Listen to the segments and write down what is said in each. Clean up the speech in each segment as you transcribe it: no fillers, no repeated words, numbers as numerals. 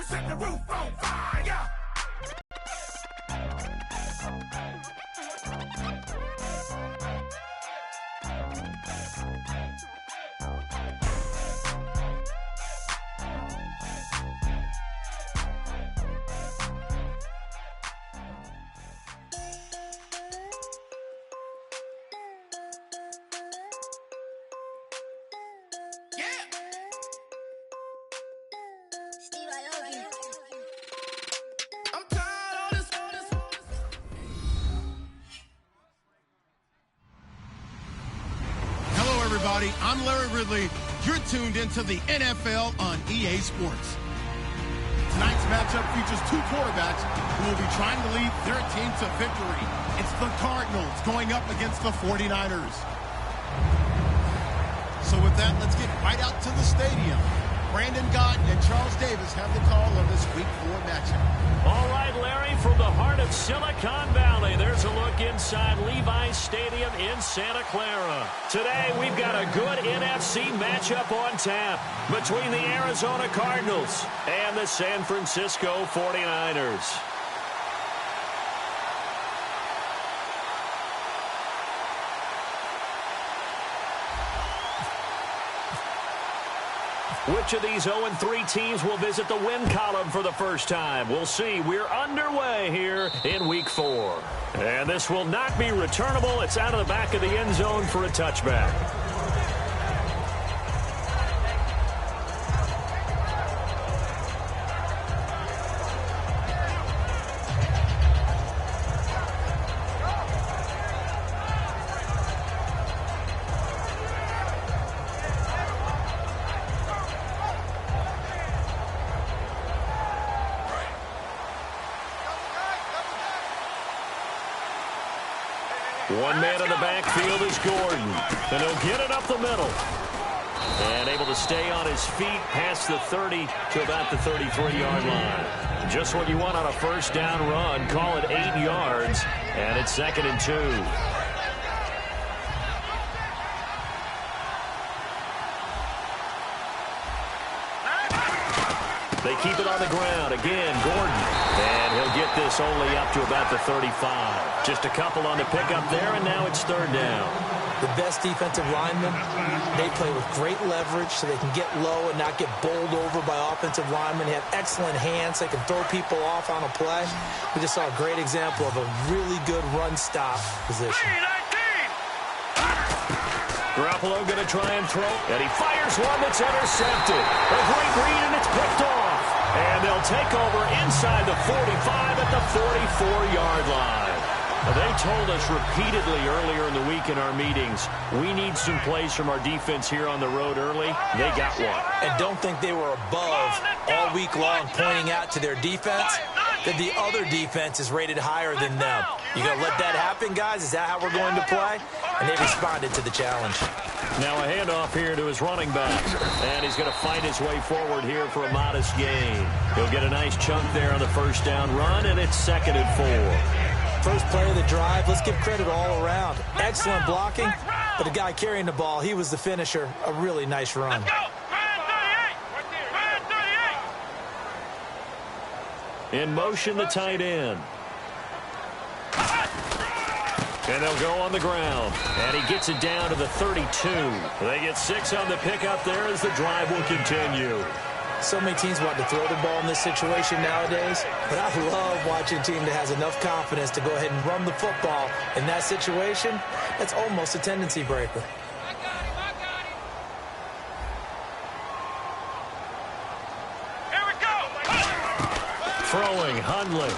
set the roof on fire. I'm Larry Ridley. You're tuned into the NFL on EA Sports. Tonight's matchup features two quarterbacks who will be trying to lead their team to victory. It's the Cardinals going up against the 49ers. So with that, let's get right out to the stadium. Brandon Gott and Charles Davis have the call of this Week 4 matchup. All right, Larry, from the heart of Silicon Valley, there's a look inside Levi's Stadium in Santa Clara. Today, we've got a good NFC matchup on tap between the Arizona Cardinals and the San Francisco 49ers. Which of these 0-3 teams will visit the win column for the first time? We'll see. We're underway here in Week 4. And this will not be returnable. It's out of the back of the end zone for a touchback. One man in the backfield is Gordon. And he'll get it up the middle. And able to stay on his feet past the 30 to about the 33-yard line. Just what you want on a first down run. Call it 8 yards. And it's 2nd and 2. They keep it on the ground. Again, Gordon. And he'll get this only up to about the 35. Just a couple on the pickup there, and now it's 3rd down. The best defensive linemen, they play with great leverage so they can get low and not get bowled over by offensive linemen. They have excellent hands. They can throw people off on a play. We just saw a great example of a really good run-stop position. Garoppolo going to try and throw, and he fires one that's intercepted. A great read, and it's picked off. And they'll take over inside the 45 at the 44-yard line. They told us repeatedly earlier in the week in our meetings, we need some plays from our defense here on the road early. They got one. And don't think they were above all week long pointing out to their defense that the other defense is rated higher than them. You going to let that happen, guys? Is that how we're going to play? And they responded to the challenge. Now a handoff here to his running back. And he's going to fight his way forward here for a modest gain. He'll get a nice chunk there on the first down run, and it's 2nd and 4. First play of the drive, let's give credit all around. Excellent blocking, but the guy carrying the ball, he was the finisher. A really nice run. In motion, the tight end. And they'll go on the ground. And he gets it down to the 32. They get 6 on the pickup there as the drive will continue. So many teams want to throw the ball in this situation nowadays, but I love watching a team that has enough confidence to go ahead and run the football. In that situation, that's almost a tendency breaker. Here we go. Throwing, Hundley.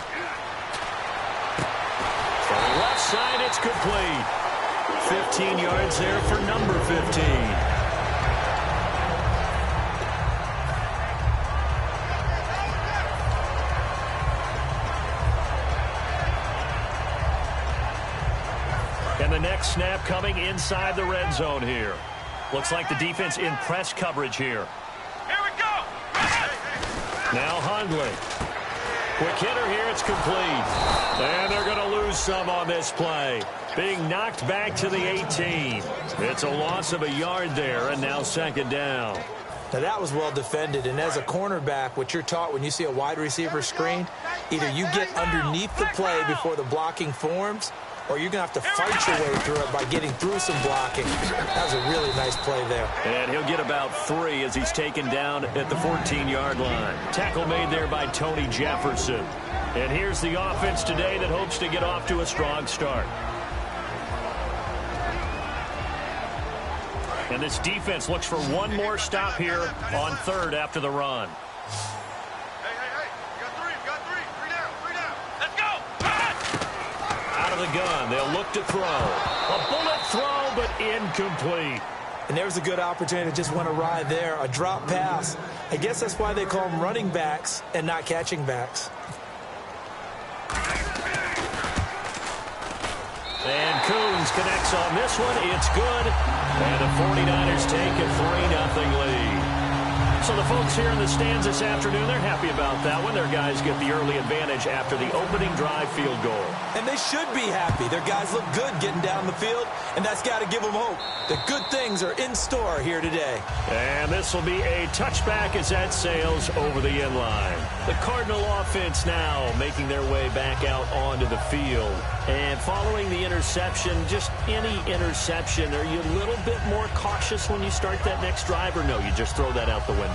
From the left side, it's complete. 15 yards there for number 15. And the next snap coming inside the red zone here. Looks like the defense in press coverage here. Here we go. Now Hundley. Quick hitter here, it's complete. And they're going to lose some on this play. Being knocked back to the 18. It's a loss of a yard there, and now 2nd down. Now, that was well defended, and as a cornerback, what you're taught when you see a wide receiver screen, either you get underneath the play before the blocking forms, or you're going to have to fight your way through it by getting through some blocking. That was a really nice play there. And he'll get about 3 as he's taken down at the 14-yard line. Tackle made there by Tony Jefferson. And here's the offense today that hopes to get off to a strong start. And this defense looks for one more stop here on 3rd after the run. Hey, you got 3 down. Let's go. Out of the gun, they'll look to throw. A bullet throw, but incomplete. And there's a good opportunity to just want to ride there, a drop pass. I guess that's why they call them running backs and not catching backs. And Coons connects on this one. It's good. And the 49ers take a 3-0 lead. So the folks here in the stands this afternoon, they're happy about that one. Their guys get the early advantage after the opening drive field goal. And they should be happy. Their guys look good getting down the field, and that's got to give them hope. The good things are in store here today. And this will be a touchback as that sails over the end line. The Cardinal offense now making their way back out onto the field. And following the interception, just any interception, are you a little bit more cautious when you start that next drive, or no, you just throw that out the window?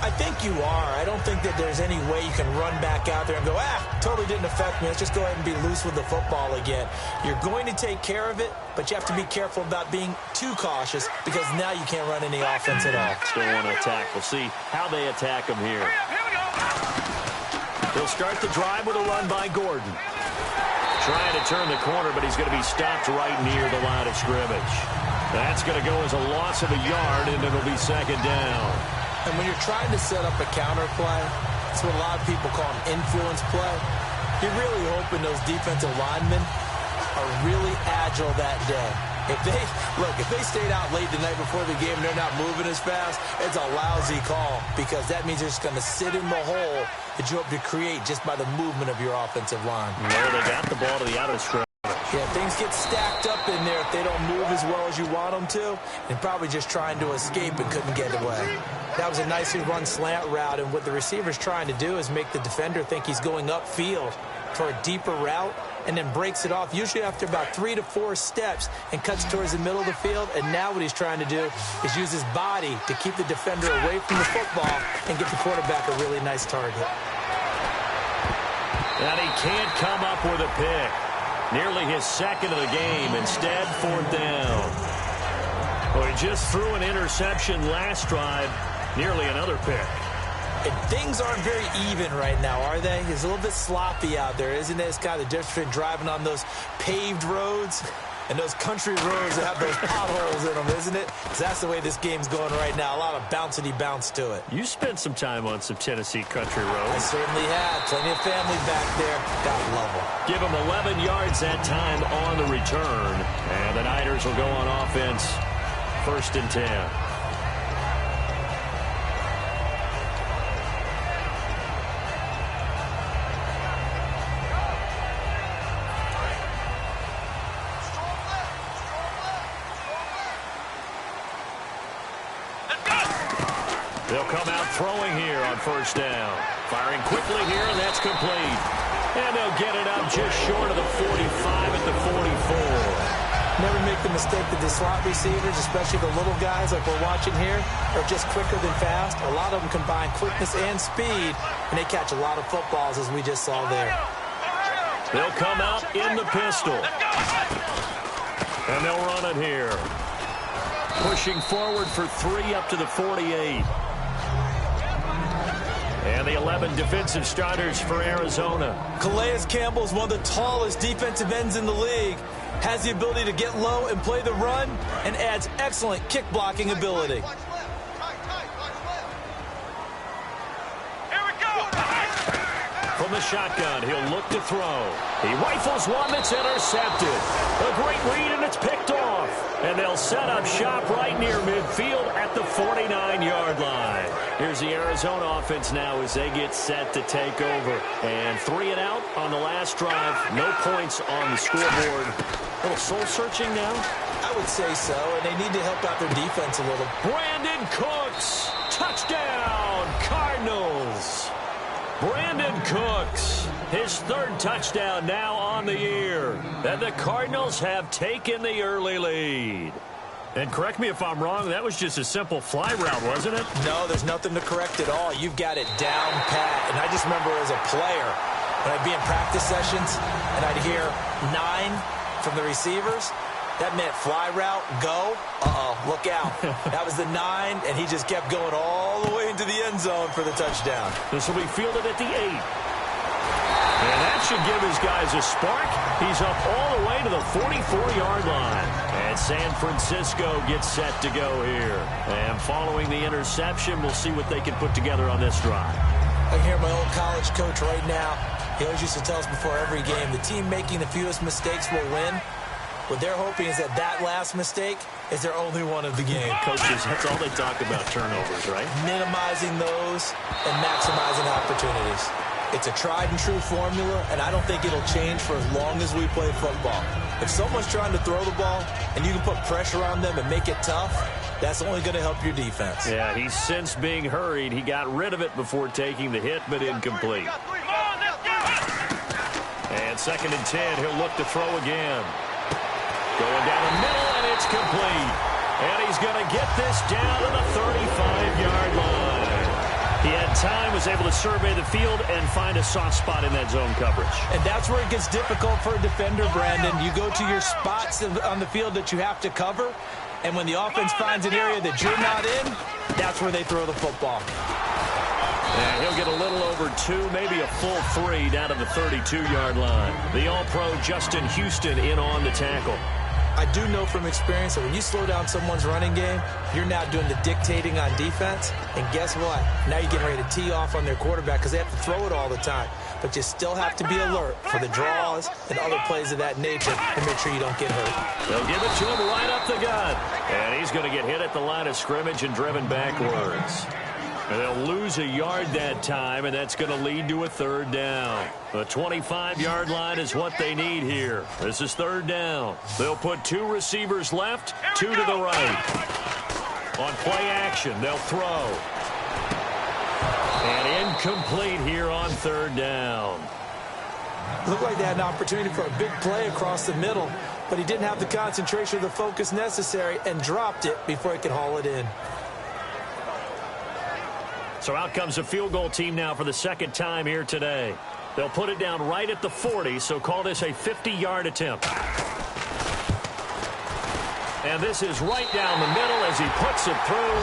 I think you are. I don't think that there's any way you can run back out there and go, totally didn't affect me. Let's just go ahead and be loose with the football again. You're going to take care of it, but you have to be careful about being too cautious because now you can't run any offense at all. Still want to attack. We'll see how they attack him here. Here we go. He'll start the drive with a run by Gordon. Trying to turn the corner, but he's going to be stopped right near the line of scrimmage. That's going to go as a loss of a yard, and it'll be 2nd down. And when you're trying to set up a counter play, that's what a lot of people call an influence play. You're really hoping those defensive linemen are really agile that day. If they stayed out late the night before the game and they're not moving as fast, it's a lousy call because that means they're just going to sit in the hole that you hope to create just by the movement of your offensive line. Well, they got the ball to the outer scrimmage. Yeah, things get stacked up in there if they don't move as well as you want them to, and probably just trying to escape and couldn't get away. That was a nicely run slant route, and what the receiver's trying to do is make the defender think he's going upfield for a deeper route, and then breaks it off, usually after about 3 to 4 steps, and cuts towards the middle of the field. And now what he's trying to do is use his body to keep the defender away from the football and get the quarterback a really nice target. And he can't come up with a pick. Nearly his 2nd of the game. Instead, 4th down. Well, he just threw an interception last drive. Nearly another pick. And things aren't very even right now, are they? It's a little bit sloppy out there, isn't it? It's kind of the difference between driving on those paved roads and those country roads that have those potholes in them, isn't it? 'Cause that's the way this game's going right now. A lot of bouncy bounce to it. You spent some time on some Tennessee country I roads. certainly have. Plenty of family back there. God love them. Give him 11 yards that time on the return. And the Niners will go on offense. 1st and 10. They'll come out throwing here on 1st down. Firing quickly here, and that's complete. And they'll get it up just short of the 45 at the 44. Never make the mistake that the slot receivers, especially the little guys like we're watching here, are just quicker than fast. A lot of them combine quickness and speed, and they catch a lot of footballs, as we just saw there. They'll come out in the pistol. And they'll run it here. Pushing forward for 3 up to the 48. And the 11 defensive starters for Arizona. Calais Campbell is one of the tallest defensive ends in the league. Has the ability to get low and play the run, and adds excellent kick blocking ability. Here we go. From the shotgun, he'll look to throw. He rifles one that's intercepted. A great read, and it's picked off. And they'll set up shop right near midfield at the 49-yard line. Here's the Arizona offense now as they get set to take over. And 3 and out on the last drive. No points on the scoreboard. A little soul-searching now? I would say so, and they need to help out their defense a little. Brandon Cooks Touchdown, Cardinals. Brandon Cooks, his third touchdown now on the year. And the Cardinals have taken the early lead. And correct me if I'm wrong, that was just a simple fly route, wasn't it? No, there's nothing to correct at all. You've got it down pat. And I just remember as a player, when I'd be in practice sessions and I'd hear 9 from the receivers, that meant fly route, go. Look out. That was the 9, and he just kept going all the way into the end zone for the touchdown. This will be fielded at the 8. And that should give his guys a spark. He's up all the way to the 44-yard line. And San Francisco gets set to go here. And following the interception, we'll see what they can put together on this drive. I hear my old college coach right now. He always used to tell us before every game, the team making the fewest mistakes will win. What they're hoping is that last mistake is their only one of the game. Coaches, that's all they talk about, turnovers, right? Minimizing those and maximizing opportunities. It's a tried-and-true formula, and I don't think it'll change for as long as we play football. If someone's trying to throw the ball and you can put pressure on them and make it tough, that's only going to help your defense. Yeah, he's since being hurried. He got rid of it before taking the hit, but incomplete. And 2nd and 10, he'll look to throw again. Going down the middle, and it's complete. And he's going to get this down to the 35-yard line. He had time, was able to survey the field and find a soft spot in that zone coverage. And that's where it gets difficult for a defender, Brandon. You go to your spots on the field that you have to cover, and when the offense finds an area that you're not in, that's where they throw the football. And he'll get a little over 2, maybe a full 3 down to the 32-yard line. The All-Pro Justin Houston in on the tackle. I do know from experience that when you slow down someone's running game, you're now doing the dictating on defense. And guess what? Now you're getting ready to tee off on their quarterback because they have to throw it all the time. But you still have to be alert for the draws and other plays of that nature to make sure you don't get hurt. They'll give it to him right up the gut. And he's going to get hit at the line of scrimmage and driven backwards. And they'll lose a yard that time, and that's going to lead to a 3rd down. The 25-yard line is what they need here. This is 3rd down. They'll put 2 receivers left, 2 to the right. On play action, they'll throw. And incomplete here on 3rd down. Looked like they had an opportunity for a big play across the middle, but he didn't have the concentration or the focus necessary and dropped it before he could haul it in. So out comes a field goal team now for the 2nd time here today. They'll put it down right at the 40, so call this a 50-yard attempt. And this is right down the middle as he puts it through,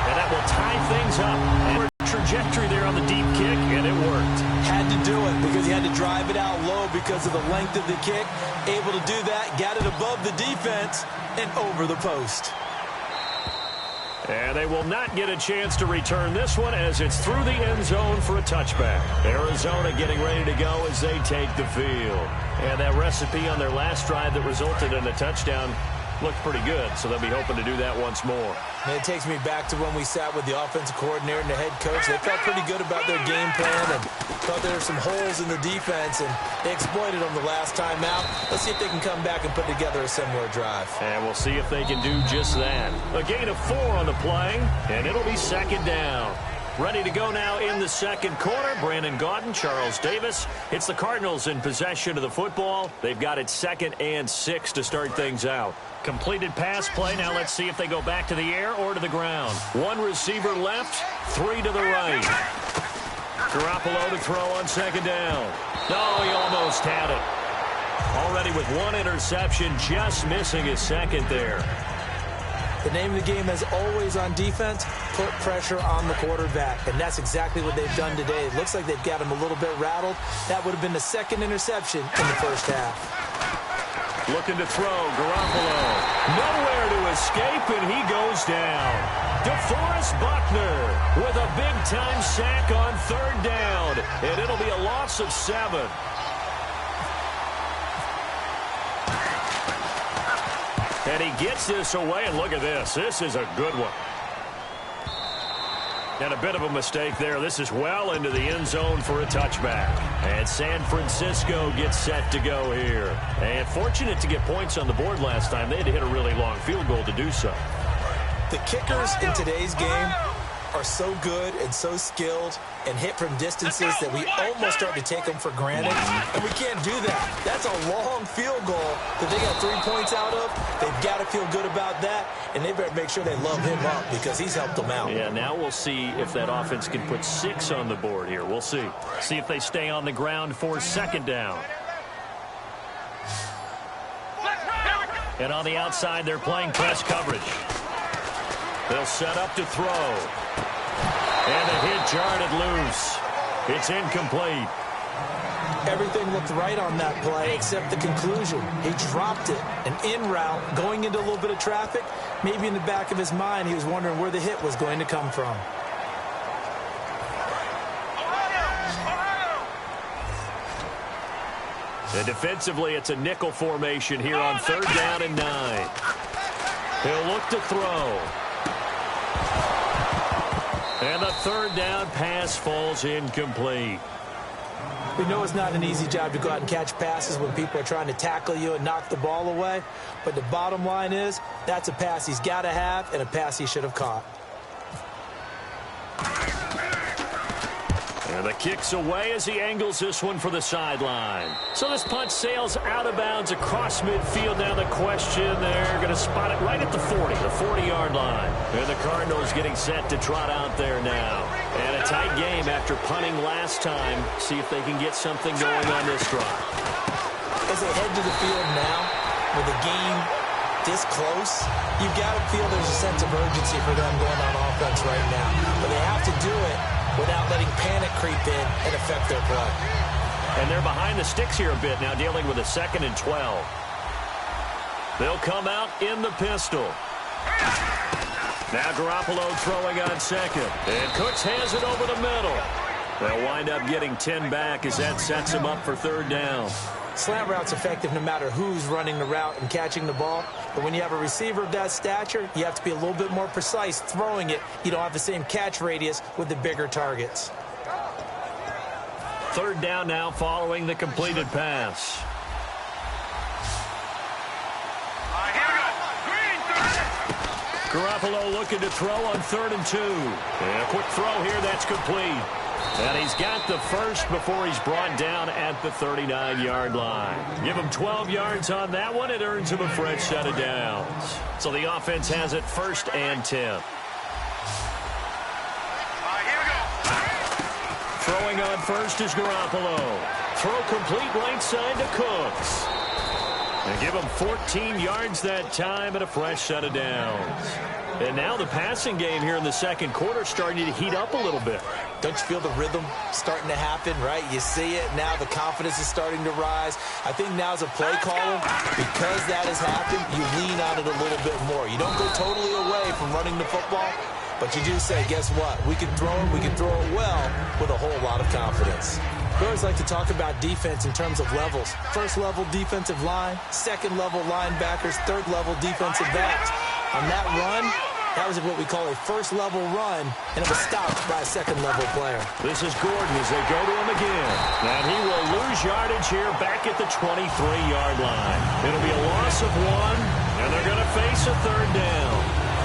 and that will tie things up. And trajectory there on the deep kick, and it worked. Had to do it because he had to drive it out low because of the length of the kick. Able to do that, got it above the defense, and over the post. And they will not get a chance to return this one as it's through the end zone for a touchback. Arizona getting ready to go as they take the field. And that recipe on their last drive that resulted in a touchdown looked pretty good, so they'll be hoping to do that once more. And it takes me back to when we sat with the offensive coordinator and the head coach. They felt pretty good about their game plan and thought there were some holes in the defense, and they exploited them the last time out. Let's see if they can come back and put together a similar drive. And we'll see if they can do just that. A gain of 4 on the play, and it'll be 2nd down. Ready to go now in the 2nd quarter. Brandon Gaudin, Charles Davis. It's the Cardinals in possession of the football. They've got it 2nd and 6 to start things out. Completed pass play. Now let's see if they go back to the air or to the ground. 1 receiver left, 3 to the right. Garoppolo to throw on 2nd down. No, he almost had it. Already with 1 interception, just missing his 2nd there. The name of the game, as always on defense, put pressure on the quarterback. And that's exactly what they've done today. It looks like they've got him a little bit rattled. That would have been the 2nd interception in the first half. Looking to throw, Garoppolo. Nowhere to escape, and he goes down. DeForest Buckner with a big-time sack on 3rd down. And it'll be a loss of 7. And he gets this away, and look at this. This is a good one. And a bit of a mistake there. This is well into the end zone for a touchback. And San Francisco gets set to go here. And fortunate to get points on the board last time. They had to hit a really long field goal to do so. The kickers in today's game are so good and so skilled and hit from distances that we almost start to take them for granted, and we can't do that. That's a long field goal that they got 3 points out of. They've got to feel good about that, and they better make sure they love him up because he's helped them out. Yeah, now we'll see if that offense can put 6 on the board here. We'll see. See if they stay on the ground for second down. And on the outside, they're playing press coverage. They'll set up to throw. And the hit jarred it loose. It's incomplete. Everything looked right on that play except the conclusion. He dropped it. An in route, going into a little bit of traffic. Maybe in the back of his mind, he was wondering where the hit was going to come from. And defensively, it's a nickel formation here on 3rd down and 9. He'll look to throw. And the 3rd down pass falls incomplete. We know it's not an easy job to go out and catch passes when people are trying to tackle you and knock the ball away. But the bottom line is, that's a pass he's got to have and a pass he should have caught. And the kick's away as he angles this one for the sideline. So this punt sails out of bounds across midfield. Now the question, they're going to spot it right at the 40, the 40-yard line. And the Cardinals getting set to trot out there now. And a tight game after punting last time. See if they can get something going on this drive. As they head to the field now, with the game this close, you've got to feel there's a sense of urgency for them going on offense right now. But they have to do it without letting panic creep in and affect their play. And they're behind the sticks here a bit now, dealing with a 2nd and 12. They'll come out in the pistol. Now Garoppolo throwing on 2nd. And Cooks has it over the middle. They'll wind up getting 10 back as that sets him up for 3rd down. Slant route's effective no matter who's running the route and catching the ball. But when you have a receiver of that stature, you have to be a little bit more precise throwing it. You don't have the same catch radius with the bigger targets. 3rd down now following the completed pass. Garoppolo looking to throw on 3rd and 2. And a quick throw here, that's complete. And he's got the first before he's brought down at the 39-yard line. Give him 12 yards on that one. It earns him a fresh set of downs. So the offense has it 1st and 10. Throwing on 1st is Garoppolo. Throw complete right side to Cooks. And give him 14 yards that time and a fresh set of downs. And now the passing game here in the 2nd quarter starting to heat up a little bit. Don't you feel the rhythm starting to happen, right? You see it. Now the confidence is starting to rise. I think now as a play caller, because that has happened, you lean on it a little bit more. You don't go totally away from running the football, but you do say, guess what? We can throw it. We can throw it well with a whole lot of confidence. We always like to talk about defense in terms of levels. 1st level defensive line, 2nd level linebackers, 3rd level defensive backs. On that run, that was what we call a 1st level run, and it was stopped by a 2nd level player. This is Gordon as they go to him again. And he will lose yardage here back at the 23-yard line. It'll be a loss of 1, and they're going to face a 3rd down.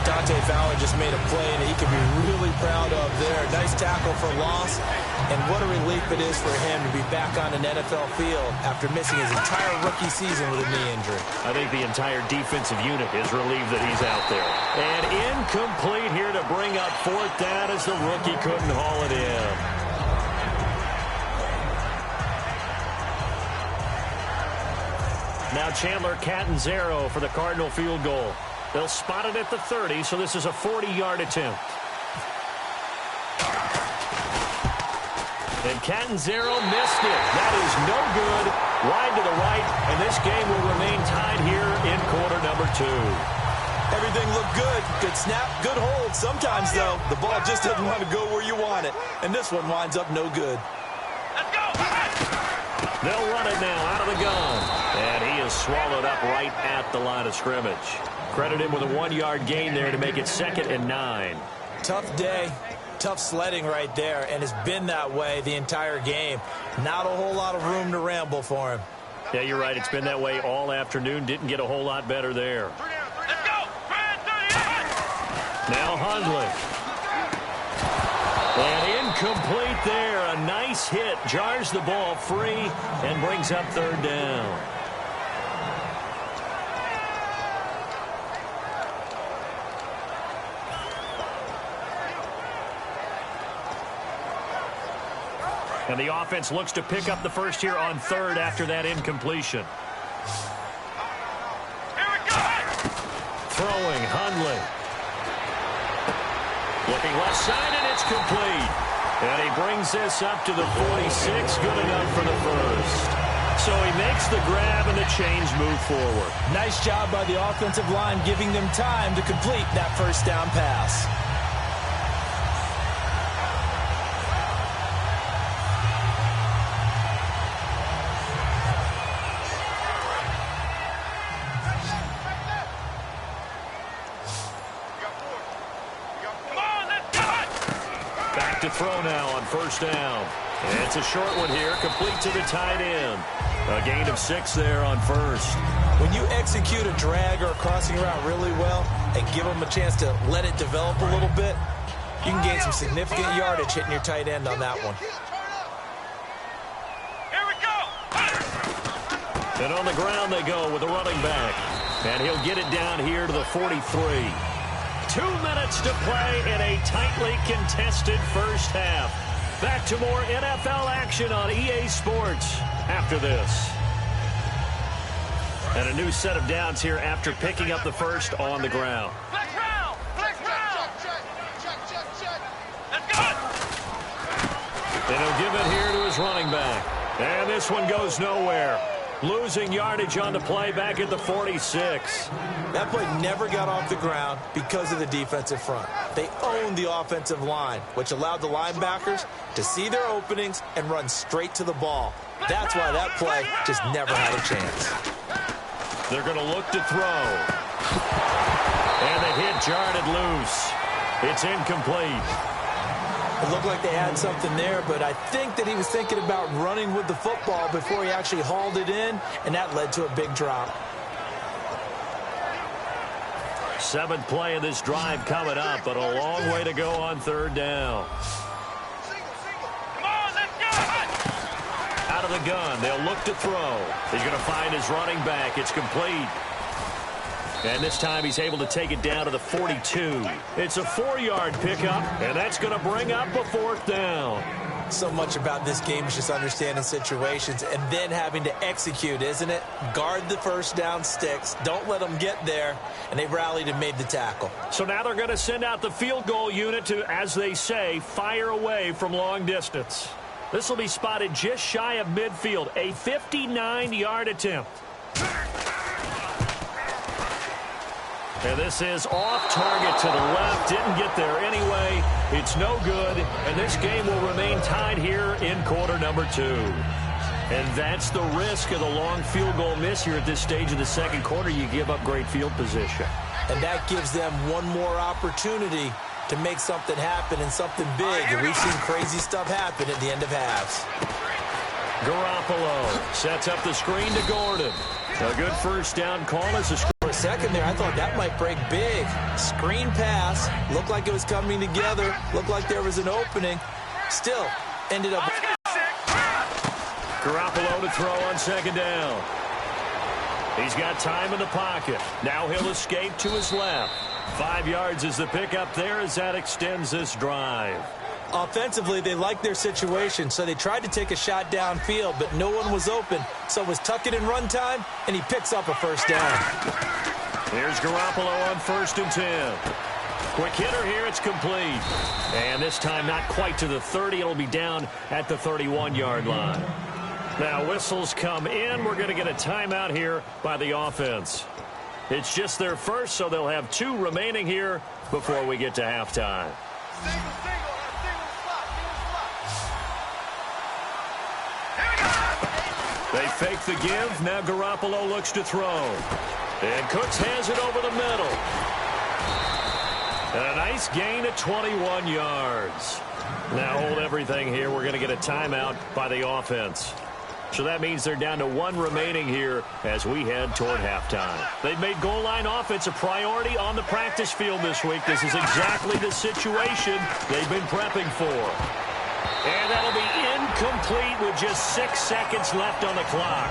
Dante Fowler just made a play that he can be really proud of there. Nice tackle for loss. And what a relief it is for him to be back on an NFL field after missing his entire rookie season with a knee injury. I think the entire defensive unit is relieved that he's out there. And incomplete here to bring up 4th down as the rookie couldn't haul it in. Now Chandler Catanzaro for the Cardinal field goal. They'll spot it at the 30, so this is a 40-yard attempt. And Catanzaro missed it. That is no good. Wide to the right, and this game will remain tied here in quarter number 2. Everything looked good. Good snap, good hold. Sometimes, though, the ball just doesn't want to go where you want it. And this one winds up no good. Let's go! They'll run it now out of the gun. And he is swallowed up right at the line of scrimmage. Credit him with a 1-yard gain there to make it 2nd and 9. Tough day. Tough sledding right there, and it's been that way the entire game. Not a whole lot of room to ramble for him. Yeah, you're right. It's been that way all afternoon. Didn't get a whole lot better there. Let's go! Now Hundley. And incomplete there. A nice hit. Jars the ball free and brings up third down. And the offense looks to pick up the first here on third after that incompletion. Here we go! Throwing, Hundley. Looking left side, and it's complete. And he brings this up to the 46, good enough for the first. So he makes the grab, and the chains move forward. Nice job by the offensive line, giving them time to complete that first down pass. To throw now on first down. And it's a short one here, complete to the tight end. A gain of 6 there on first. When you execute a drag or a crossing route really well and give them a chance to let it develop a little bit, you can gain some significant yardage hitting your tight end on that one. Here we go! And on the ground they go with the running back. And he'll get it down here to the 43. 2 minutes to play in a tightly contested first half. Back to more NFL action on EA Sports after this. And a new set of downs here after picking up the first on the ground. Flex round! Flex round! Check. Let's go! And he'll give it here to his running back. And this one goes nowhere. Losing yardage on the play back at the 46. That play never got off the ground because of the defensive front. They owned the offensive line, which allowed the linebackers to see their openings and run straight to the ball. That's why that play just never had a chance. They're going to look to throw. And the hit jarred it loose. It's incomplete. It looked like they had something there, but I think that he was thinking about running with the football before he actually hauled it in, and that led to a big drop. 7th play of this drive coming up, but a long way to go on third down. Come on, let's go! Out of the gun, they'll look to throw. He's going to find his running back. It's complete. And this time he's able to take it down to the 42. It's a 4-yard pickup, and that's going to bring up a 4th down. So much about this game is just understanding situations and then having to execute, isn't it? Guard the first down sticks. Don't let them get there. And they rallied and made the tackle. So now they're going to send out the field goal unit to, as they say, fire away from long distance. This will be spotted just shy of midfield. A 59-yard attempt. And this is off target to the left. Didn't get there anyway. It's no good. And this game will remain tied here in quarter number 2. And that's the risk of the long field goal miss here at this stage of the second quarter. You give up great field position. And that gives them one more opportunity to make something happen and something big. And we've seen crazy stuff happen at the end of halves. Garoppolo sets up the screen to Gordon. A good first down call as a screen. For a second there, I thought that might break big. Screen pass. Looked like it was coming together. Looked like there was an opening. Still ended up. Garoppolo to throw on second down. He's got time in the pocket. Now he'll escape to his left. 5 yards is the pickup there as that extends this drive. Offensively, they liked their situation, so they tried to take a shot downfield, but no one was open. So it was tuck it in run time, and he picks up a first down. Here's Garoppolo on 1st and 10. Quick hitter here, it's complete. And this time not quite to the 30. It'll be down at the 31-yard line. Now whistles come in. We're going to get a timeout here by the offense. It's just their first, so they'll have 2 remaining here before we get to halftime. They fake the give. Now Garoppolo looks to throw. And Cooks has it over the middle. And a nice gain at 21 yards. Now hold everything here. We're going to get a timeout by the offense. So that means they're down to 1 remaining here as we head toward halftime. They've made goal line offense a priority on the practice field this week. This is exactly the situation they've been prepping for. And that'll be incomplete with just 6 seconds left on the clock.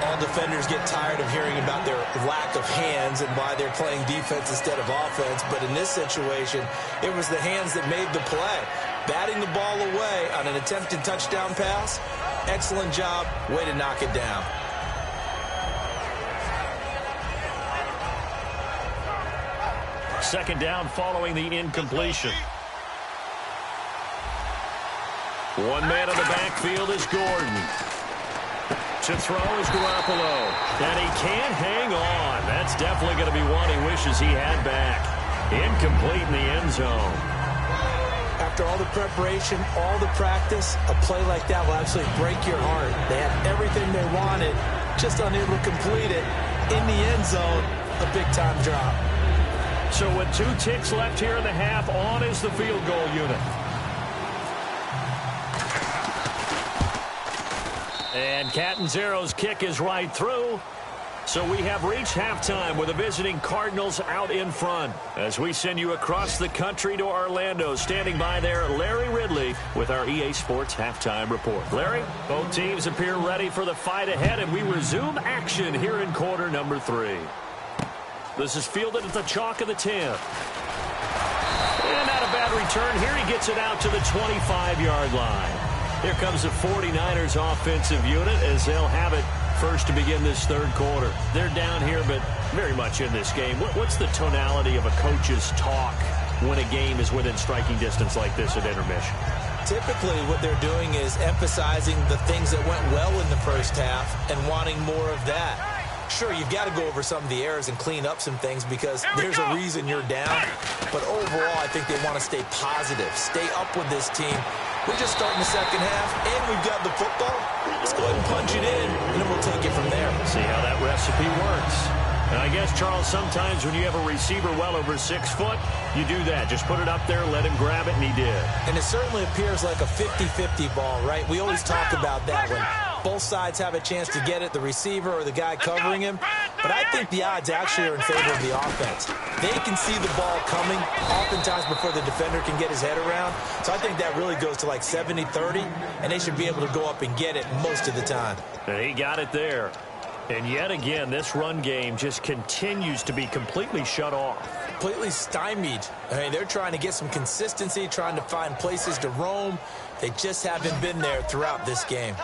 All defenders get tired of hearing about their lack of hands and why they're playing defense instead of offense. But in this situation, it was the hands that made the play. Batting the ball away on an attempted touchdown pass. Excellent job. Way to knock it down. Second down following the incompletion. One man in the backfield is Gordon. To throw is Garoppolo. And he can't hang on. That's definitely going to be one he wishes he had back. Incomplete in the end zone. After all the preparation, all the practice, a play like that will absolutely break your heart. They had everything they wanted, just unable to complete it. In the end zone, a big-time drop. So with 2 ticks left here in the half, on is the field goal unit. And Catanzaro's kick is right through. So we have reached halftime with the visiting Cardinals out in front. As we send you across the country to Orlando, standing by there, Larry Ridley with our EA Sports Halftime Report. Larry, both teams appear ready for the fight ahead, and we resume action here in quarter number 3. This is fielded at the chalk of the 10. And not a bad return here. He gets it out to the 25-yard line. Here comes the 49ers offensive unit as they'll have it first to begin this third quarter. They're down here, but very much in this game. What's the tonality of a coach's talk when a game is within striking distance like this at intermission? Typically, what they're doing is emphasizing the things that went well in the first half and wanting more of that. Sure, you've got to go over some of the errors and clean up some things because there's a reason you're down. But overall, I think they want to stay positive, stay up with this team. We're just starting the second half, and we've got the football. Let's go ahead and punch it in, and then we'll take it from there. See how that recipe works. And I guess, Charles, sometimes when you have a receiver well over 6 foot, you do that. Just put it up there, let him grab it, and he did. And it certainly appears like a 50-50 ball, right? We always talk about that when both sides have a chance to get it, the receiver or the guy covering him. But I think the odds actually are in favor of the offense. They can see the ball coming oftentimes before the defender can get his head around. So I think that really goes to like 70-30, and they should be able to go up and get it most of the time. And he got it there. And yet again, this run game just continues to be completely shut off. Completely stymied. I mean, they're trying to get some consistency, trying to find places to roam. They just haven't been there throughout this game.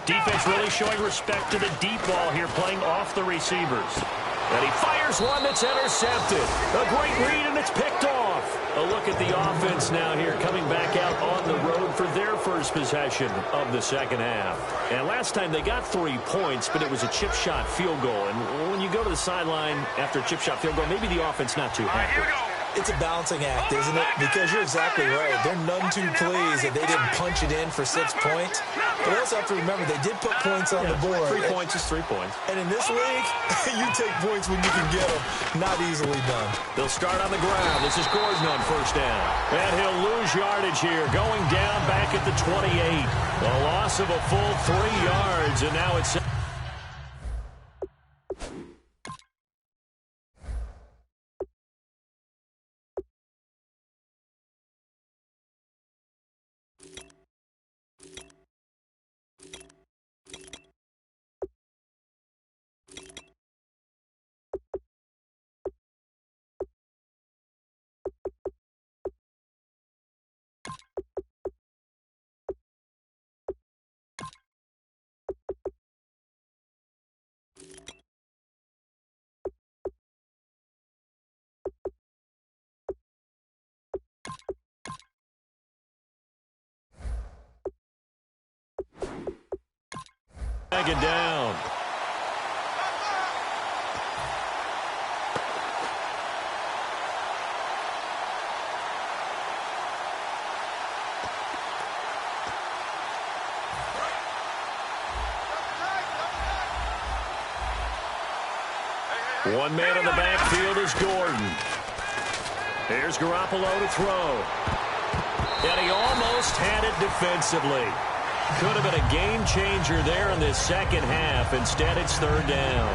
Defense really showing respect to the deep ball here, playing off the receivers. And he fires one that's intercepted. A great read, and it's picked off. A look at the offense now here, coming back out on the road for their first possession of the second half. And last time they got 3 points, but it was a chip shot field goal. And when you go to the sideline after a chip shot field goal, maybe the offense not too happy. It's a balancing act, isn't it? Because you're exactly right. They're none too pleased that they didn't punch it in for 6 points. But also have to remember, they did put points on the board. 3 points is 3 points. And in this league, you take points when you can get them. Not easily done. They'll start on the ground. This is Gordon on first down. And he'll lose yardage here, going down back at the 28. A loss of a full 3 yards, and now it's... It down. One man in the backfield is Gordon. Here's Garoppolo to throw. And he almost had it defensively. Could have been a game changer there in this second half. Instead, it's third down.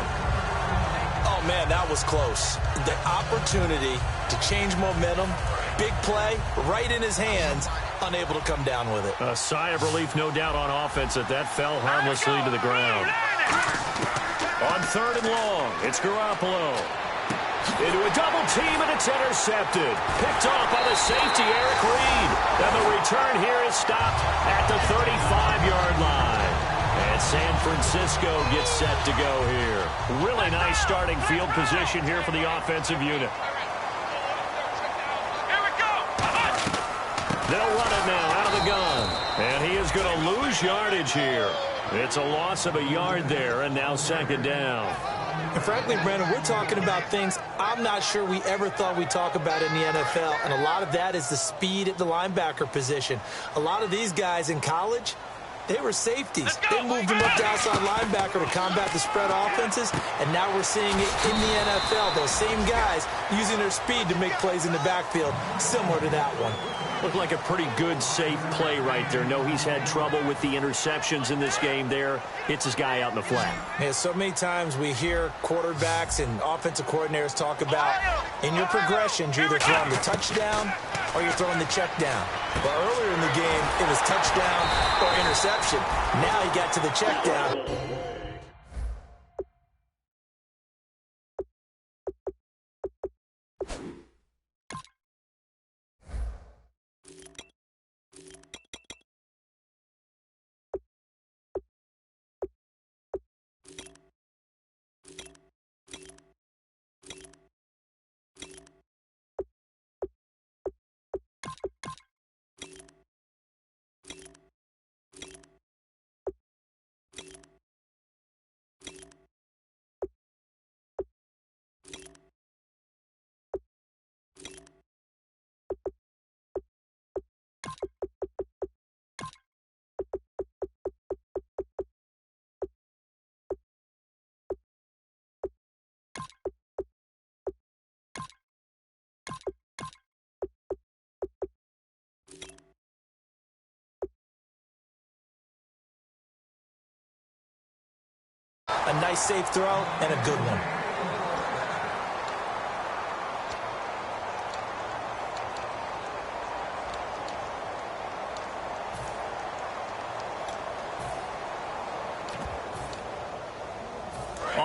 Oh, man, that was close. The opportunity to change momentum, big play, right in his hands, unable to come down with it. A sigh of relief, no doubt, on offense that fell harmlessly to the ground. On third and long, it's Garoppolo. Into a double team, and it's intercepted. Picked off by the safety, Eric Reed. And the return here is stopped at the 35-yard line. And San Francisco gets set to go here. Really nice starting field position here for the offensive unit. Here we go. They'll run it now out of the gun. And he is going to lose yardage here. It's a loss of a yard there, and now second down. And frankly, Brandon, we're talking about things I'm not sure we ever thought we'd talk about in the NFL, and a lot of that is the speed at the linebacker position. A lot of these guys in college, they were safeties. They moved them up to outside linebacker to combat the spread offenses, and now we're seeing it in the NFL. Those same guys using their speed to make plays in the backfield, similar to that one. Looked like a pretty good, safe play right there. No, he's had trouble with the interceptions in this game there. Hits his guy out in the flat. Yeah, so many times we hear quarterbacks and offensive coordinators talk about in your progressions, you're either throwing the touchdown or you're throwing the check down. But earlier in the game, it was touchdown or interception. Now he got to the check down. A nice safe throw and a good one.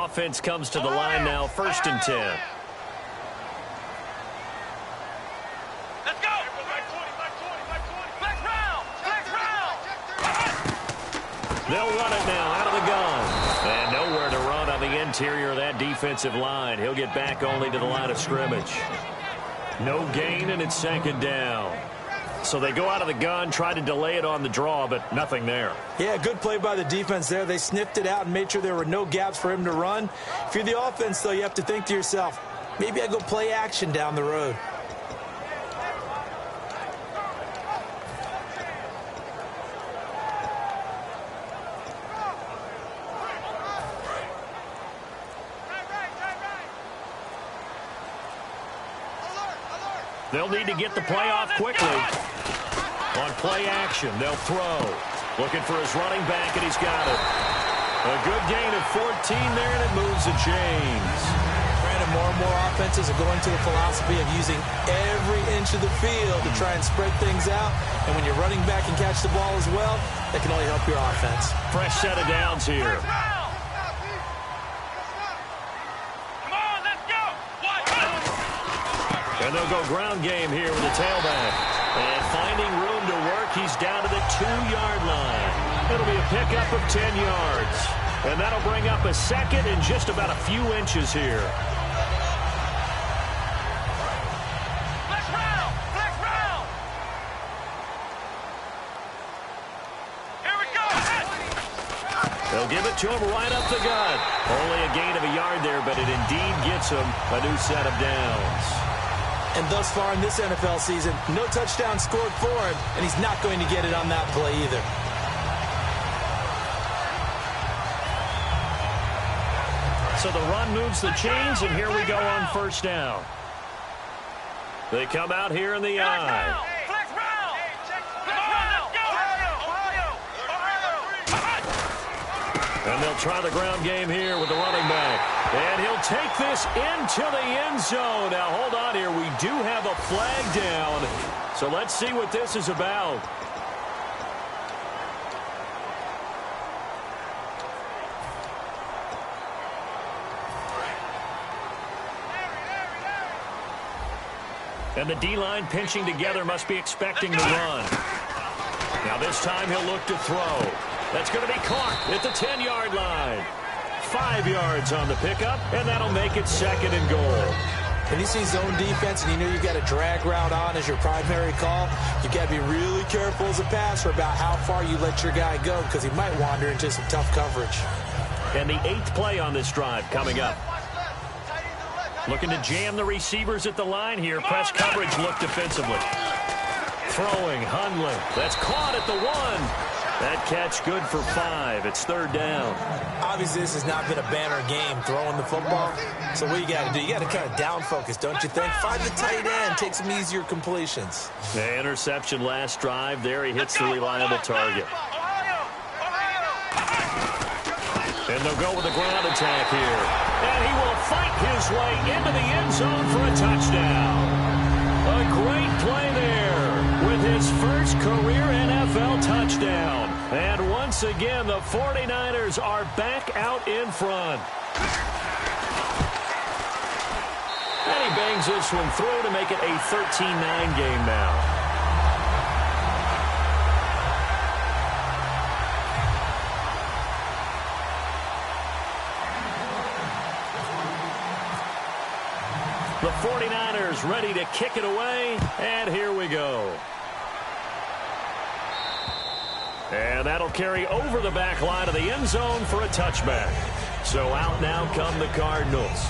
Offense comes to the line now, 1st and 10. Let's go. Back round. They'll run it now out of the gun. And nowhere to run on the interior of that defensive line. He'll get back only to the line of scrimmage. No gain, and it's second down. So they go out of the gun, try to delay it on the draw, but nothing there. Yeah, good play by the defense there. They sniffed it out and made sure there were no gaps for him to run. If you're the offense, though, you have to think to yourself, maybe I go play action down the road. They'll need to get the play off quickly. On play action, they'll throw. Looking for his running back, and he's got it. A good gain of 14 there, and it moves the chains. Brandon, more and more offenses are going to the philosophy of using every inch of the field to try and spread things out. And when your running back can catch the ball as well, that can only help your offense. Fresh set of downs here. And they'll go ground game here with the tailback. And finding room to work, he's down to the 2-yard line. It'll be a pickup of 10 yards. And that'll bring up a second and just about a few inches here. Flex round. Here we go. They'll give it to him right up the gut. Only a gain of a yard there, but it indeed gets him a new set of downs. And thus far in this NFL season, no touchdown scored for him, and he's not going to get it on that play either. So the run moves the chains, and here we go on first down. They come out here in the I. they'll try the ground game here with the running back. And he'll take this into the end zone. Now, hold on here. We do have a flag down. So let's see what this is about. And the D-line pinching together must be expecting the run. Now this time he'll look to throw. That's going to be caught at the 10-yard line. 5 yards on the pickup, and that'll make it 2nd and goal. When you see zone defense and you know you've got a drag route on as your primary call, you've got to be really careful as a passer about how far you let your guy go because he might wander into some tough coverage. And the 8th play on this drive coming up. Looking to jam the receivers at the line here. Press coverage look defensively. Throwing, Hundley. That's caught at the 1. That catch good for 5. It's 3rd down. Obviously, this has not been a banner game throwing the football. So what you got to do, you got to kind of down focus, don't you think? Find the tight end. Take some easier completions. The interception last drive. There he hits the reliable target. And they'll go with a ground attack here. And he will fight his way into the end zone for a touchdown. A great play there with his first career NFL touchdown. And once again, the 49ers are back out in front. And he bangs this one through to make it a 13-9 game now. The 49ers ready to kick it away, and here we go. And that'll carry over the back line of the end zone for a touchback. So out now come the Cardinals.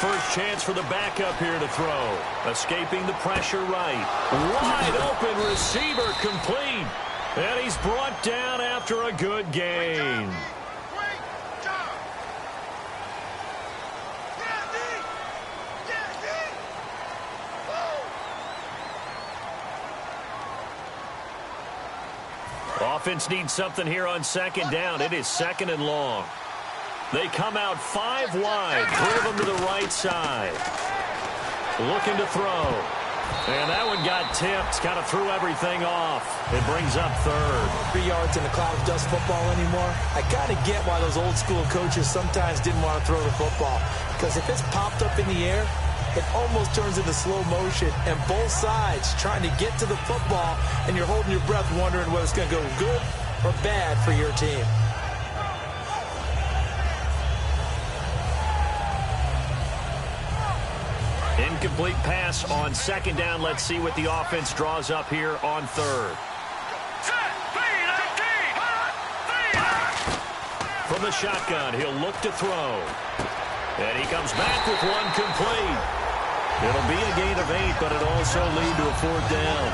First chance for the backup here to throw. Escaping the pressure right. Wide open receiver complete. And he's brought down after a good gain. Great job. Offense needs something here on 2nd down. It is 2nd and long. They come out 5 wide, driven to the right side. Looking to throw. And that one got tipped, kind of threw everything off. It brings up 3rd. 3 yards in the cloud of dust football anymore. I kind of get why those old school coaches sometimes didn't want to throw the football. Because if it's popped up in the air, it almost turns into slow motion. And both sides trying to get to the football, and you're holding your breath wondering whether it's going to go good or bad for your team. Incomplete pass on 2nd down. Let's see what the offense draws up here on 3rd. From the shotgun, he'll look to throw. And he comes back with one complete. It'll be a gain of 8, but it'll also lead to a 4th down.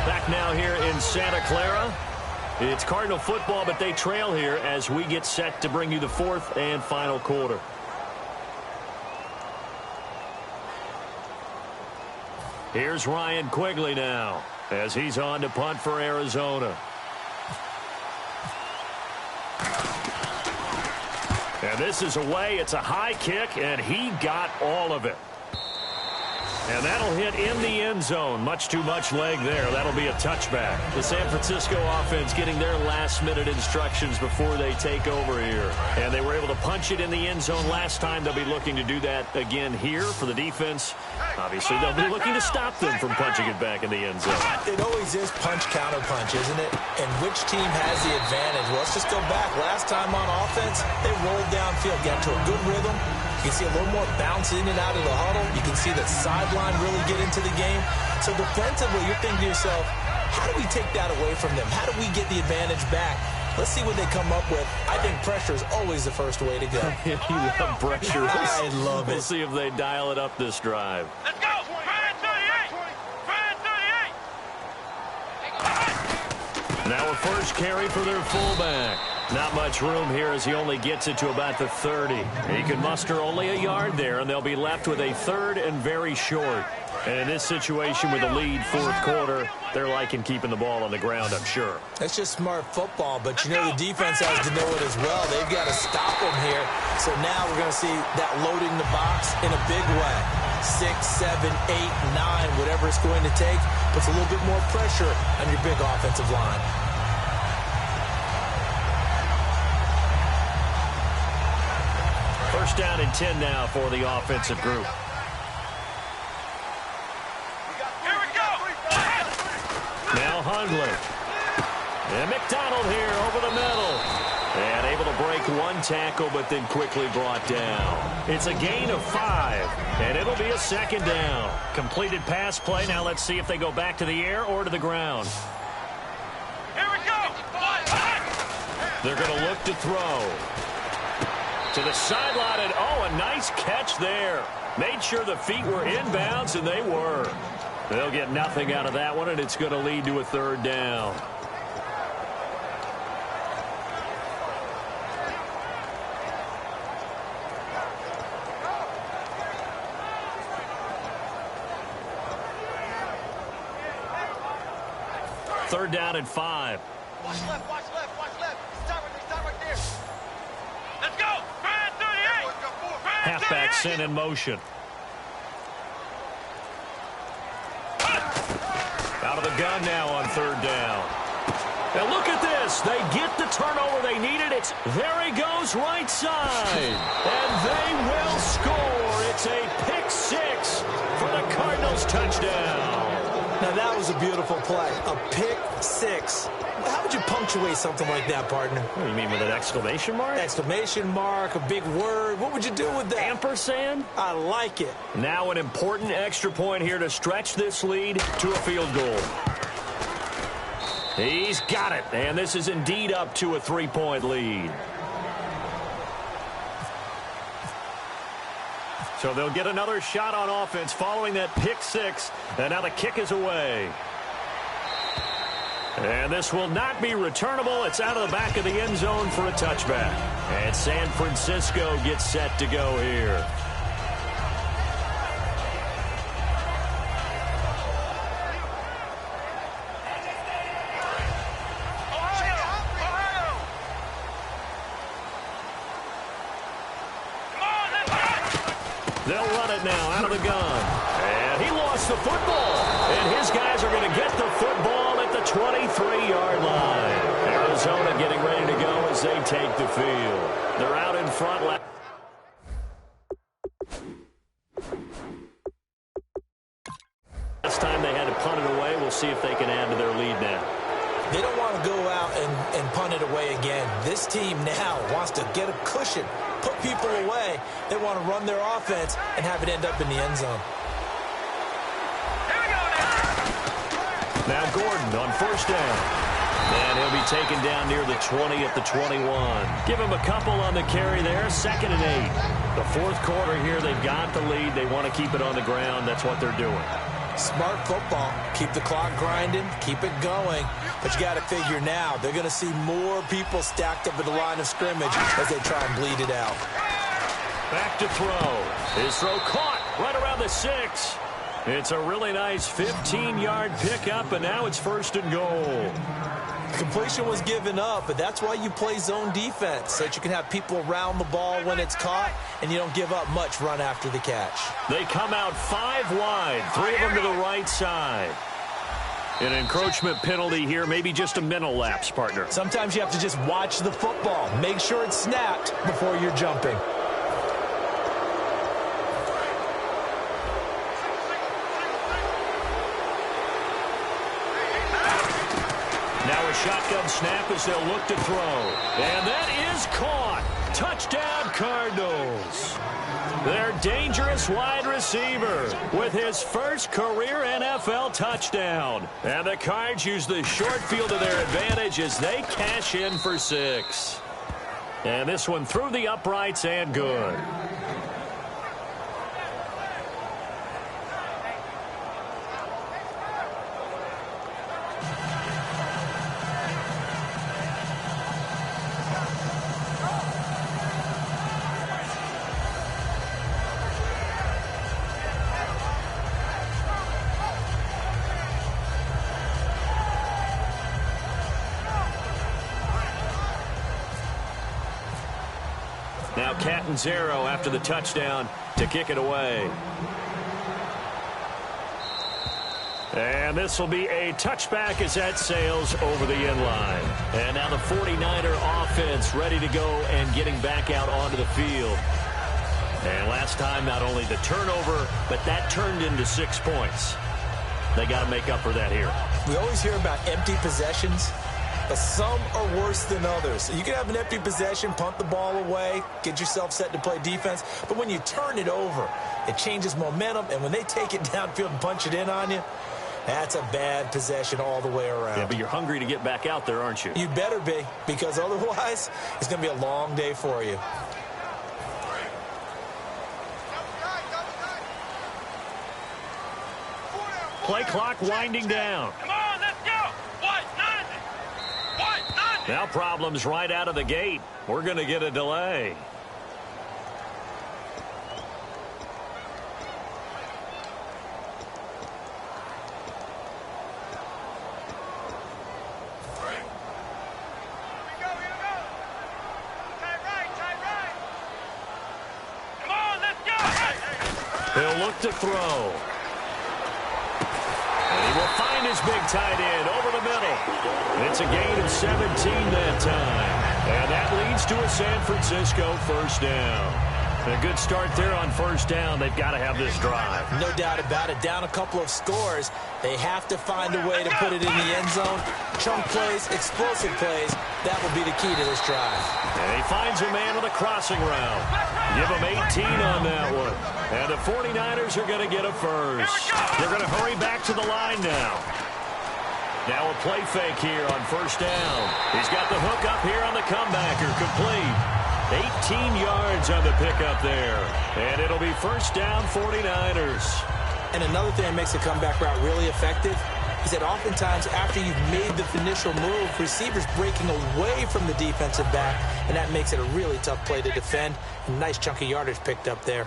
Back now here in Santa Clara. It's Cardinal football, but they trail here as we get set to bring you the 4th and final quarter. Here's Ryan Quigley now as he's on to punt for Arizona. And this is away. It's a high kick, and he got all of it. And that'll hit in the end zone. Much too much leg there. That'll be a touchback. The San Francisco offense getting their last-minute instructions before they take over here. And they were able to punch it in the end zone last time. They'll be looking to do that again here for the defense. Obviously, they'll be looking to stop them from punching it back in the end zone. It always is punch-counter-punch, isn't it? And which team has the advantage? Well, let's just go back. Last time on offense, they rolled downfield, got to a good rhythm. You can see a little more bounce in and out of the huddle. You can see the sideline really get into the game. So defensively, you're thinking to yourself, How do we take that away from them? How do we get the advantage back? Let's see what they come up with. I think pressure is always the first way to go. You love pressure. I love it. We'll see if they dial it up this drive. Let's go! Fan 38! Fan 38! Now a first carry for their fullback. Not much room here as he only gets it to about the 30. He can muster only a yard there, and they'll be left with a third and very short. And in this situation with the lead fourth quarter, they're liking keeping the ball on the ground, I'm sure. That's just smart football, but you know the defense has to know it as well. They've got to stop them here. So now we're going to see that loading the box in a big way. 6, 7, 8, 9, whatever it's going to take, puts a little bit more pressure on your big offensive line. First down and 10 now for the offensive group. Here we go! Now Hundley. And McDonald here over the middle. And able to break one tackle, but then quickly brought down. It's a gain of 5, and it'll be a second down. Completed pass play. Now let's see if they go back to the air or to the ground. Here we go! They're going to look to throw. To the sideline, and oh, a nice catch there. Made sure the feet were inbounds, and they were. They'll get nothing out of that one, and it's going to lead to a third down. Third down and 5. Watch left, watch left, watch left. Stop right there. Let's go! Fan 38! Fan Halfback 38! sent in motion. Out of the gun now on third down. Now look at this. They get the turnover they needed. There he goes, right side. And they will score. It's a pick 6 for the Cardinals touchdown. Now, that was a beautiful play. A pick 6. How would you punctuate something like that, partner? What do you mean, with an exclamation mark? Exclamation mark, a big word. What would you do with that? Ampersand? I like it. Now an important extra point here to stretch this lead to a field goal. He's got it, and this is indeed up to a 3-point lead. So they'll get another shot on offense following that pick 6, and now the kick is away. And this will not be returnable. It's out of the back of the end zone for a touchback. And San Francisco gets set to go here. They'll run it now out of the gun. And he lost the football. And his guys are going to get the football at the 23-yard line. Arizona getting ready to go as they take the field. They're out in front. Last time they had to punt it away. We'll see if they can add to their lead now. They don't want to go out and punt it away again. This team now wants to get a cushion, put people away. They want to run their offense and have it end up in the end zone. Here we go Now Gordon on first down. And he'll be taken down near the 20 at the 21. Give him a couple on the carry there. 2nd and 8. The fourth quarter here, they've got the lead. They want to keep it on the ground. That's what they're doing. Smart football. Keep the clock grinding. Keep it going. But you got to figure now, they're going to see more people stacked up at the line of scrimmage as they try and bleed it out. Back to throw. His throw caught right around the 6. It's a really nice 15-yard pickup, and now it's 1st and goal. Completion was given up, but that's why you play zone defense, so that you can have people around the ball when it's caught, and you don't give up much run after the catch. They come out 5 wide, 3 of them to the right side. An encroachment penalty here, maybe just a mental lapse, partner. Sometimes you have to just watch the football. Make sure it's snapped before you're jumping. Now a shotgun snap as they'll look to throw. And that is caught. Touchdown, Cardinals. Their dangerous wide receiver with his first career NFL touchdown. And the Cards use the short field to their advantage as they cash in for 6. And this one through the uprights and good. Now Catanzaro after the touchdown to kick it away. And this will be a touchback as that sails over the end line. And now the 49er offense ready to go and getting back out onto the field. And last time, not only the turnover, but that turned into 6 points. They got to make up for that here. We always hear about empty possessions, but some are worse than others. You can have an empty possession, punt the ball away, get yourself set to play defense. But when you turn it over, it changes momentum. And when they take it downfield and punch it in on you, that's a bad possession all the way around. Yeah, but you're hungry to get back out there, aren't you? You better be, because otherwise it's going to be a long day for you. Play clock winding down. Come on, let's go. What? Nothing. What? Nothing. Now problems right out of the gate. We're going to get a delay. He'll look to throw. And he will find his big tight end over the middle. It's a gain of 17 that time. And that leads to a San Francisco first down. A good start there on first down. They've got to have this drive. No doubt about it. Down a couple of scores. They have to find a way to put it in the end zone. Chunk plays, explosive plays. That will be the key to this drive. And he finds a man with a crossing route. Give him 18 on that one. And the 49ers are going to get a first. They're going to hurry back to the line now. Now a play fake here on first down. He's got the hook up here on the comebacker. Complete. 18 yards on the pickup there. And it'll be first down 49ers. And another thing that makes the comeback route really effective is that oftentimes after you've made the initial move, receivers breaking away from the defensive back, and that makes it a really tough play to defend. A nice chunk of yardage picked up there.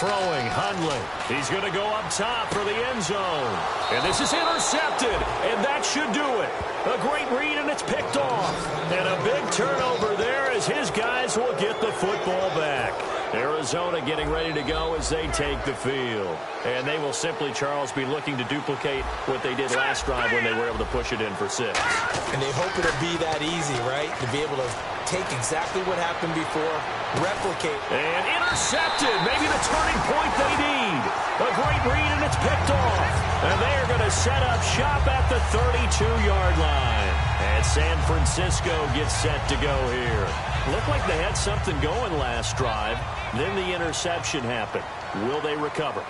Throwing, Hundley. He's going to go up top for the end zone. And this is intercepted, and that should do it. A great read, and it's picked off. And a big turnover there as his guys will get the football back. Arizona getting ready to go as they take the field. And they will simply, Charles, be looking to duplicate what they did last drive when they were able to push it in for 6. And they hope it'll be that easy, right? To be able to take exactly what happened before, replicate. And intercepted. Maybe the turning point they need. A great read, and it's picked off. And they are going to set up shop at the 32-yard line. And San Francisco gets set to go here. Looked like they had something going last drive. Then the interception happened. Will they recover?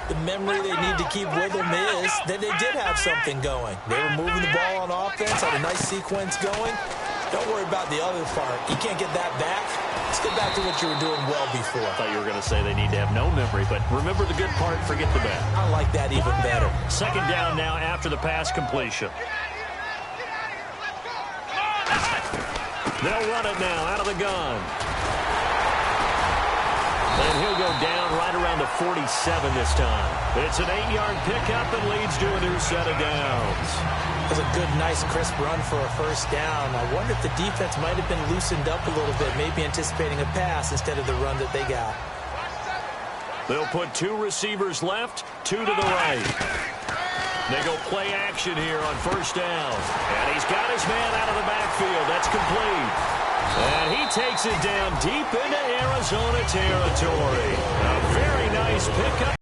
The memory they need to keep with them is that they did have something going. They were moving the ball on offense, had a nice sequence going. Don't worry about the other part. You can't get that back. Let's get back to what you were doing well before. I thought you were going to say they need to have no memory, but remember the good part, forget the bad. I like that even better. Second down now after the pass completion. They'll run it now out of the gun. And he'll go down right around the 47 this time. It's an 8-yard pickup and leads to a new set of downs. It was a good, nice, crisp run for a first down. I wonder if the defense might have been loosened up a little bit, maybe anticipating a pass instead of the run that they got. They'll put 2 receivers left, 2 to the right. They go play action here on first down. And he's got his man out of the backfield. That's complete. And he takes it down deep into Arizona territory. A very nice pickup.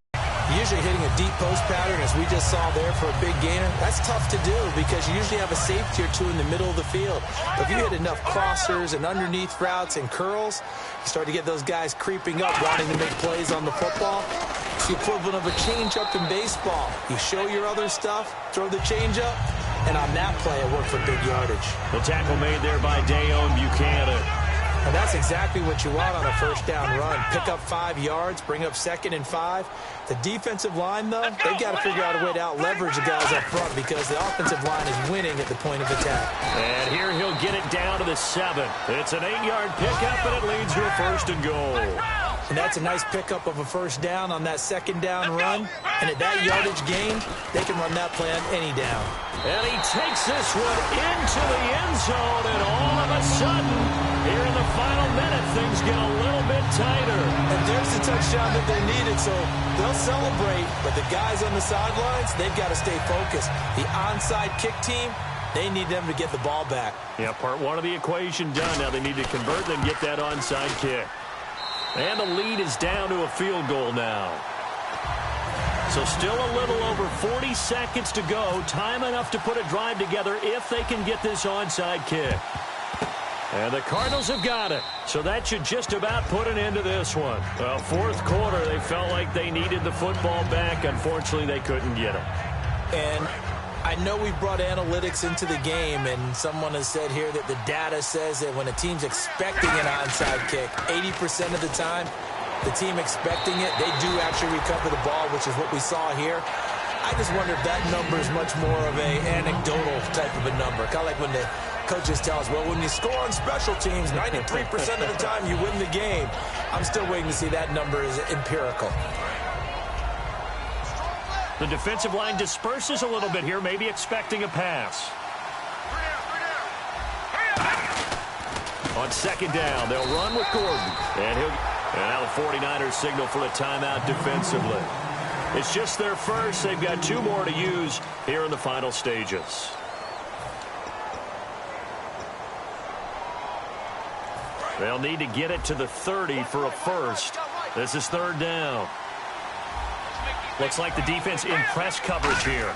Usually hitting a deep post pattern, as we just saw there for a big gainer, that's tough to do because you usually have a safety or two in the middle of the field. But if you hit enough crossers and underneath routes and curls, you start to get those guys creeping up, wanting to make plays on the football. It's the equivalent of a changeup in baseball. You show your other stuff, throw the changeup, and on that play, it worked for big yardage. The tackle made there by Dayon Buchanan. And that's exactly what you want on a first down run. Pick up 5 yards, bring up 2nd and 5. The defensive line, though, they've got to figure out a way to out-leverage the guys up front because the offensive line is winning at the point of attack. And here he'll get it down to the 7. It's an 8-yard pickup, and it leads to a 1st and goal. And that's a nice pickup of a first down on that 2nd down run. And at that yardage gain, they can run that play on any down. And he takes this one into the end zone, and all of a sudden, here in the final minute, things get a little bit tighter. And there's the touchdown that they needed, so they'll celebrate. But the guys on the sidelines, they've got to stay focused. The onside kick team, they need them to get the ball back. Yeah, part one of the equation done. Now they need to convert, then get that onside kick. And the lead is down to a field goal now. So still a little over 40 seconds to go. Time enough to put a drive together if they can get this onside kick. And the Cardinals have got it. So that should just about put an end to this one. Well, 4th quarter, they felt like they needed the football back. Unfortunately, they couldn't get it. And I know we brought analytics into the game, and someone has said here that the data says that when a team's expecting an onside kick, 80% of the time, the team expecting it, they do actually recover the ball, which is what we saw here. I just wonder if that number is much more of an anecdotal type of a number. Kind of like when the coaches tell us, well, when you score on special teams, 93% of the time you win the game. I'm still waiting to see that number is empirical. The defensive line disperses a little bit here, maybe expecting a pass. On 2nd down, they'll run with Gordon. And now the 49ers signal for a timeout defensively. It's just their first. They've got 2 more to use here in the final stages. They'll need to get it to the 30 for a first. This is 3rd down. Looks like the defense in press coverage here.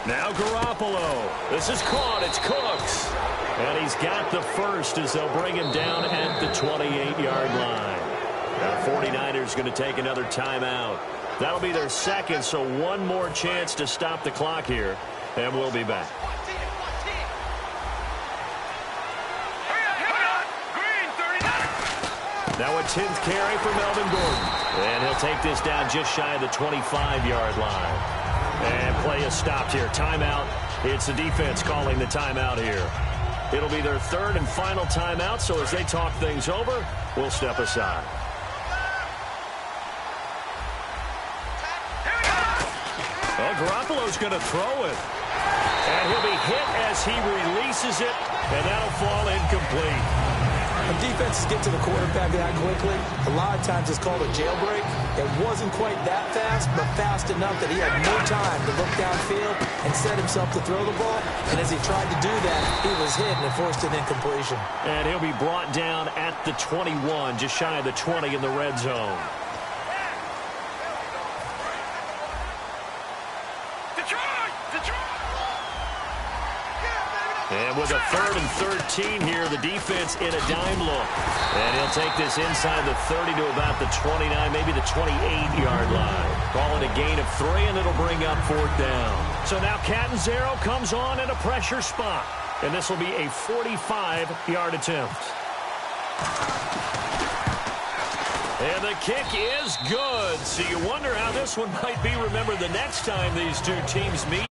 Now Garoppolo. This is caught. It's Cooks. And he's got the first as they'll bring him down at the 28-yard line. Now the 49ers going to take another timeout. That'll be their 2nd, so 1 more chance to stop the clock here. And we'll be back. Now a 10th carry for Melvin Gordon. And he'll take this down just shy of the 25-yard line. And play is stopped here. Timeout. It's the defense calling the timeout here. It'll be their 3rd and final timeout, so as they talk things over, we'll step aside. Well, Garoppolo's going to throw it. And he'll be hit as he releases it, and that'll fall incomplete. When defenses get to the quarterback that quickly, a lot of times it's called a jailbreak. It wasn't quite that fast, but fast enough that he had no time to look downfield and set himself to throw the ball. And as he tried to do that, he was hit and forced an incompletion. And he'll be brought down at the 21, just shy of the 20 in the red zone. And with a 3rd and 13 here, the defense in a dime look. And he'll take this inside the 30 to about the 29, maybe the 28-yard line. Calling a gain of 3, and it'll bring up 4th down. So now Catanzaro comes on in a pressure spot. And this will be a 45-yard attempt. And the kick is good. So you wonder how this one might be remembered the next time these 2 teams meet.